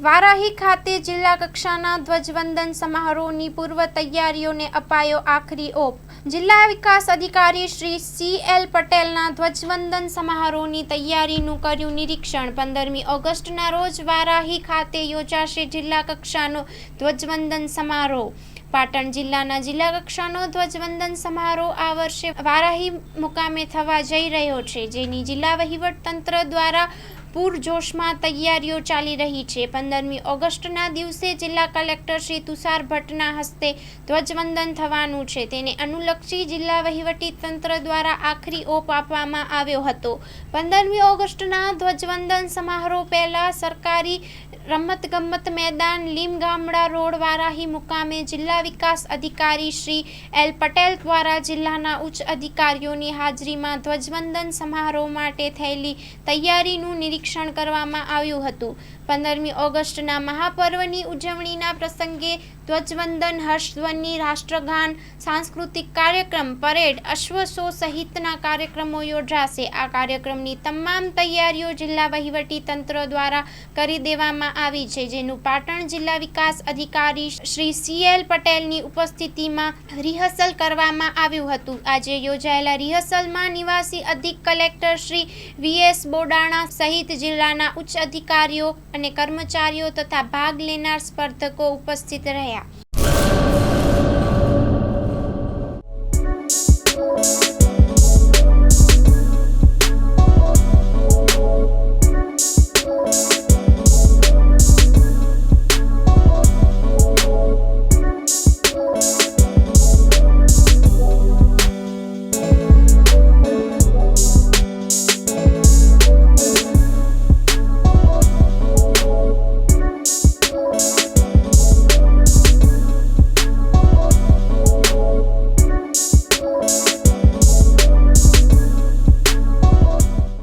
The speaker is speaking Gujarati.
વારાહી ખાતે જિલ્લા કક્ષાના ધ્વજવંદન સમારોહની પૂર્વ તૈયારીઓને અપાયો આખરી ઓપ। જિલ્લા વિકાસ અધિકારી શ્રી સી.એલ. પટેલના ધ્વજવંદન સમારોહની તૈયારીનું કર્યું નિરીક્ષણ। 15મી ઓગસ્ટના રોજ વારાહી ખાતે યોજાશે જિલ્લા કક્ષાનો ધ્વજવંદન સમારોહ। પાટણ જિલ્લાના જિલ્લા કક્ષાનો ધ્વજવંદન સમારોહ આ વર્ષે વારાહી મુકામે થવા જઈ રહ્યો છે, જેની જિલ્લા વહીવટતંત્ર દ્વારા પૂરજોશમાં તૈયારીઓ ચાલી રહી છે। 15મી ઓગસ્ટના દિવસે જિલ્લા કલેક્ટર શ્રી તુષાર ભટ્ટના હસ્તે ધ્વજવંદન થવાનું છે, તેને અનુલક્ષી જિલ્લા વહીવટીતંત્ર દ્વારા આખરી ઓપ આપવામાં આવ્યો હતો। 15મી ઓગસ્ટના ધ્વજવંદન સમારોહ પહેલા સરકારી રમતગમત મેદાન લીમગામડા રોડ વારાહી મુકામે જિલ્લા વિકાસ અધિકારી શ્રી એલ. પટેલ દ્વારા જિલ્લાના ઉચ્ચ અધિકારીઓની હાજરીમાં ધ્વજવંદન સમારોહ માટે થયેલી તૈયારીનું નિરીક્ષણ કરવામાં આવ્યું હતું। 15મી ઓગસ્ટના મહાપર્વની ઉજવણીના પ્રસંગે ધ્વજવંદન, હર્ષધ્વનિ, રાષ્ટ્રગાન, સાંસ્કૃતિક કાર્યક્રમ, પરેડ, અશ્વ શો સહિતના કાર્યક્રમો યોજાશે। આ કાર્યક્રમની તમામ તૈયારીઓ જિલ્લા વહીવટી તંત્ર દ્વારા કરી દેવામાં આવી છે, જેનું પાટણ જિલ્લા વિકાસ અધિકારી શ્રી સી.એલ. પટેલની ઉપસ્થિતિમાં રિહર્સલ કરવામાં આવ્યું હતું। આજે યોજાયેલા રિહર્સલમાં નિવાસી અધિક કલેક્ટર શ્રી વી.એસ. બોડાણા સહિત જિલ્લાના ઉચ્ચ અધિકારીઓ અને કર્મચારીઓ તથા ભાગ લેનાર સ્પર્ધકો ઉપસ્થિત રહ્યા।